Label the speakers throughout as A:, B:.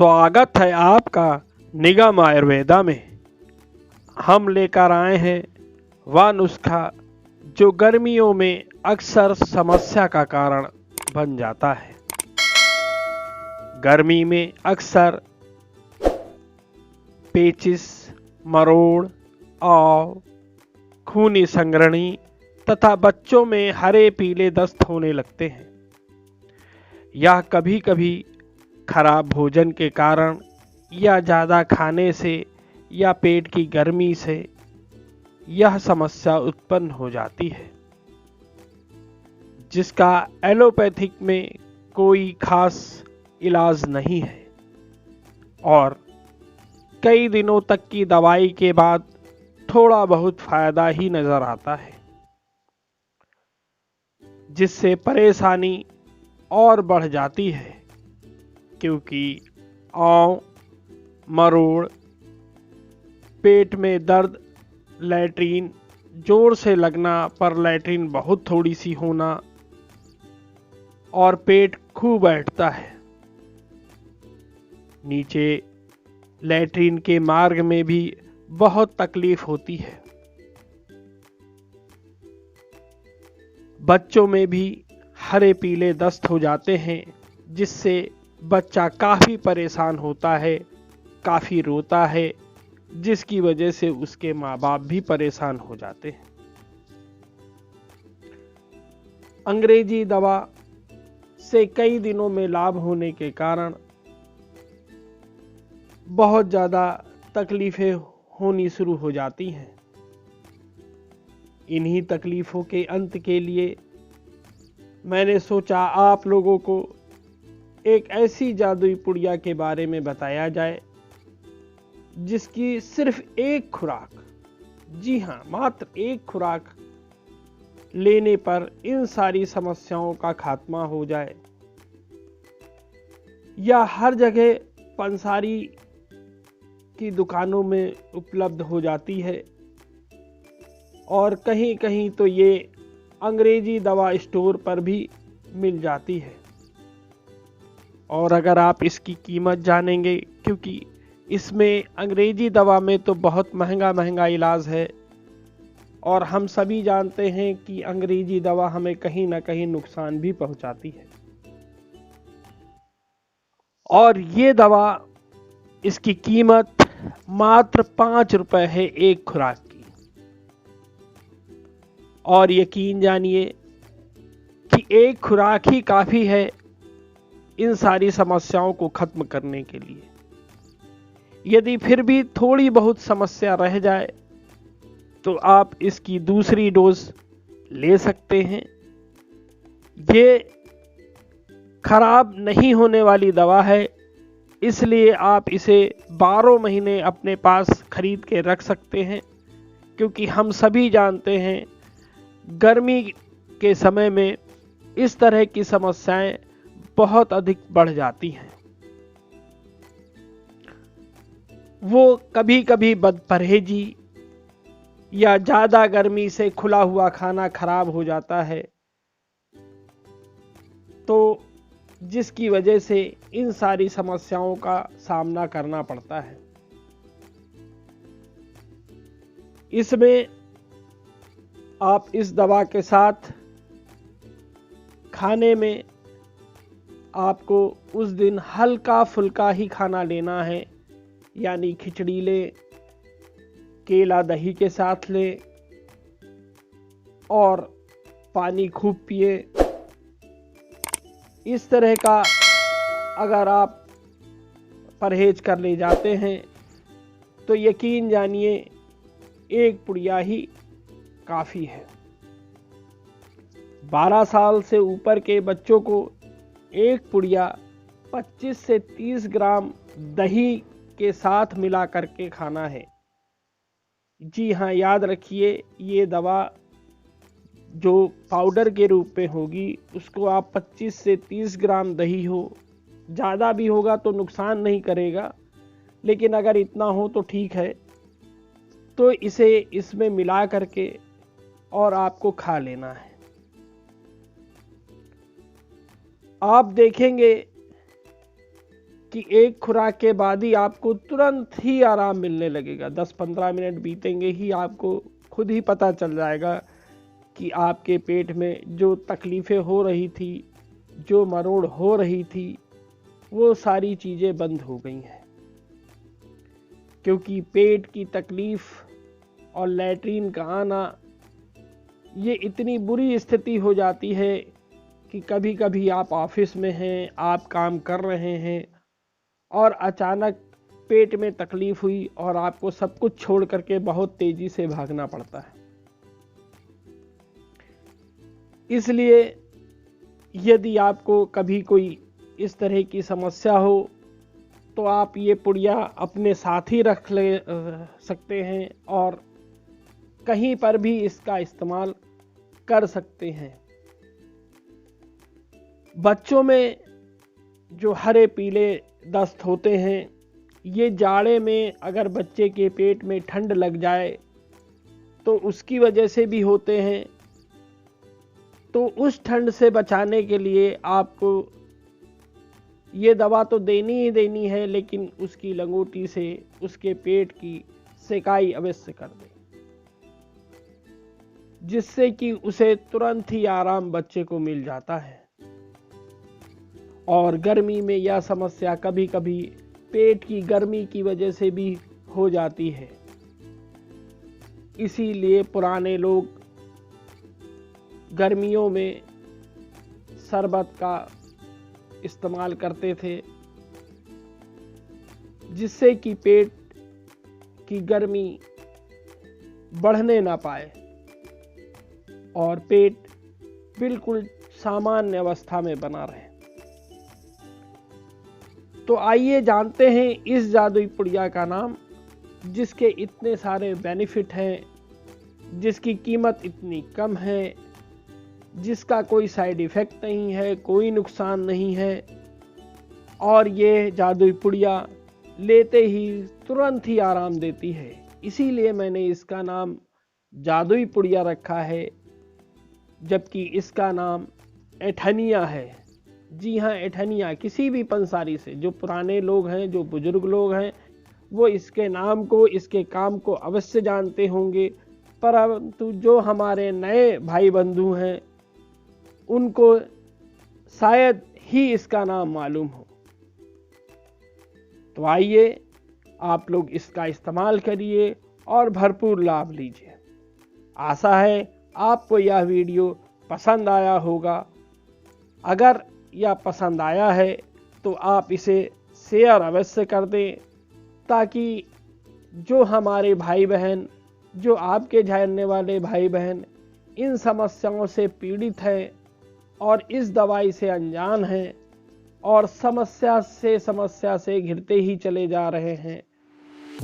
A: स्वागत है आपका निगम आयुर्वेदा में। हम लेकर आए हैं वह नुस्खा जो गर्मियों में अक्सर समस्या का कारण बन जाता है। गर्मी में अक्सर पेचिश, मरोड़ और खूनी संग्रहणी तथा बच्चों में हरे पीले दस्त होने लगते हैं। यह कभी कभी खराब भोजन के कारण या ज़्यादा खाने से या पेट की गर्मी से यह समस्या उत्पन्न हो जाती है, जिसका एलोपैथिक में कोई खास इलाज नहीं है और कई दिनों तक की दवाई के बाद थोड़ा बहुत फायदा ही नजर आता है, जिससे परेशानी और बढ़ जाती है। क्योंकि औं, मरोड़, पेट में दर्द, लैट्रीन जोर से लगना पर लैट्रीन बहुत थोड़ी सी होना और पेट खूब बैठता है। नीचे लैट्रीन के मार्ग में भी बहुत तकलीफ होती है। बच्चों में भी हरे पीले दस्त हो जाते हैं, जिससे बच्चा काफ़ी परेशान होता है, काफ़ी रोता है, जिसकी वजह से उसके माँ बाप भी परेशान हो जाते हैं। अंग्रेजी दवा से कई दिनों में लाभ होने के कारण बहुत ज़्यादा तकलीफ़ें होनी शुरू हो जाती हैं। इन्हीं तकलीफ़ों के अंत के लिए मैंने सोचा आप लोगों को एक ऐसी जादुई पुड़िया के बारे में बताया जाए, जिसकी सिर्फ एक खुराक, जी हाँ, मात्र एक खुराक लेने पर इन सारी समस्याओं का खात्मा हो जाए। या हर जगह पंसारी की दुकानों में उपलब्ध हो जाती है और कहीं कहीं तो ये अंग्रेजी दवा स्टोर पर भी मिल जाती है। और अगर आप इसकी कीमत जानेंगे, क्योंकि इसमें अंग्रेजी दवा में तो बहुत महंगा इलाज है और हम सभी जानते हैं कि अंग्रेजी दवा हमें कहीं ना कहीं नुकसान भी पहुंचाती है। और ये दवा, इसकी कीमत मात्र 5 रुपए है एक खुराक की। और यकीन जानिए कि एक खुराक ही काफी है इन सारी समस्याओं को खत्म करने के लिए। यदि फिर भी थोड़ी बहुत समस्या रह जाए तो आप इसकी दूसरी डोज ले सकते हैं। ये खराब नहीं होने वाली दवा है, इसलिए आप इसे 12 महीने अपने पास खरीद के रख सकते हैं। क्योंकि हम सभी जानते हैं गर्मी के समय में इस तरह की समस्याएं बहुत अधिक बढ़ जाती हैं। वो कभी कभी बदपरहेजी या ज़्यादा गर्मी से खुला हुआ खाना खराब हो जाता है, तो जिसकी वजह से इन सारी समस्याओं का सामना करना पड़ता है। इसमें आप इस दवा के साथ खाने में आपको उस दिन हल्का फुल्का ही खाना लेना है, यानी खिचड़ी ले, केला दही के साथ ले और पानी खूब पिए। इस तरह का अगर आप परहेज कर ले जाते हैं तो यकीन जानिए एक पुड़िया ही काफ़ी है। 12 साल से ऊपर के बच्चों को एक पुड़िया 25 से 30 ग्राम दही के साथ मिला करके खाना है। जी हाँ, याद रखिए, ये दवा जो पाउडर के रूप में होगी उसको आप 25 से 30 ग्राम दही हो, ज़्यादा भी होगा तो नुकसान नहीं करेगा, लेकिन अगर इतना हो तो ठीक है। तो इसे इसमें मिला करके और आपको खा लेना है। आप देखेंगे कि एक खुराक के बाद ही आपको तुरंत ही आराम मिलने लगेगा। 10-15 मिनट बीतेंगे ही आपको खुद ही पता चल जाएगा कि आपके पेट में जो तकलीफ़ें हो रही थी, जो मरोड़ हो रही थी, वो सारी चीज़ें बंद हो गई हैं। क्योंकि पेट की तकलीफ़ और लैट्रीन का आना, ये इतनी बुरी स्थिति हो जाती है कि कभी कभी आप ऑफिस में हैं, आप काम कर रहे हैं और अचानक पेट में तकलीफ हुई और आपको सब कुछ छोड़ करके बहुत तेजी से भागना पड़ता है। इसलिए यदि आपको कभी कोई इस तरह की समस्या हो तो आप ये पुड़िया अपने साथ ही रख ले सकते हैं और कहीं पर भी इसका इस्तेमाल कर सकते हैं। बच्चों में जो हरे पीले दस्त होते हैं, ये जाड़े में अगर बच्चे के पेट में ठंड लग जाए तो उसकी वजह से भी होते हैं। तो उस ठंड से बचाने के लिए आपको ये दवा तो देनी ही देनी है, लेकिन उसकी लंगोटी से उसके पेट की सेकाई अवश्य कर दें, जिससे कि उसे तुरंत ही आराम बच्चे को मिल जाता है। और गर्मी में यह समस्या कभी कभी पेट की गर्मी की वजह से भी हो जाती है। इसीलिए पुराने लोग गर्मियों में शरबत का इस्तेमाल करते थे, जिससे कि पेट की गर्मी बढ़ने ना पाए और पेट बिल्कुल सामान्य अवस्था में बना रहे। तो आइए जानते हैं इस जादुई पुड़िया का नाम, जिसके इतने सारे बेनिफिट हैं, जिसकी कीमत इतनी कम है, जिसका कोई साइड इफ़ेक्ट नहीं है, कोई नुकसान नहीं है और ये जादुई पुड़िया लेते ही तुरंत ही आराम देती है। इसीलिए मैंने इसका नाम जादुई पुड़िया रखा है, जबकि इसका नाम एठनिया है। जी हाँ, एठनिया। किसी भी पंसारी से जो पुराने लोग हैं, जो बुजुर्ग लोग हैं, वो इसके नाम को, इसके काम को अवश्य जानते होंगे, परंतु जो हमारे नए भाई बंधु हैं उनको शायद ही इसका नाम मालूम हो। तो आइए आप लोग इसका इस्तेमाल करिए और भरपूर लाभ लीजिए। आशा है आपको यह वीडियो पसंद आया होगा। अगर यह पसंद आया है तो आप इसे शेयर अवश्य कर दें, ताकि जो हमारे भाई बहन, जो आपके जानने वाले भाई बहन इन समस्याओं से पीड़ित हैं और इस दवाई से अनजान हैं और समस्या से घिरते ही चले जा रहे हैं,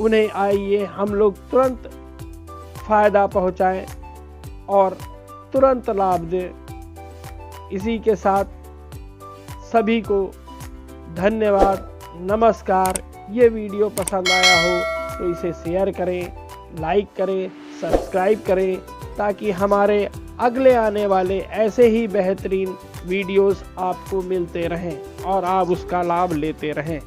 A: उन्हें आइए हम लोग तुरंत फायदा पहुंचाएं और तुरंत लाभ दें। इसी के साथ सभी को धन्यवाद, नमस्कार। ये वीडियो पसंद आया हो तो इसे शेयर करें, लाइक करें, सब्सक्राइब करें, ताकि हमारे अगले आने वाले ऐसे ही बेहतरीन वीडियोस आपको मिलते रहें और आप उसका लाभ लेते रहें।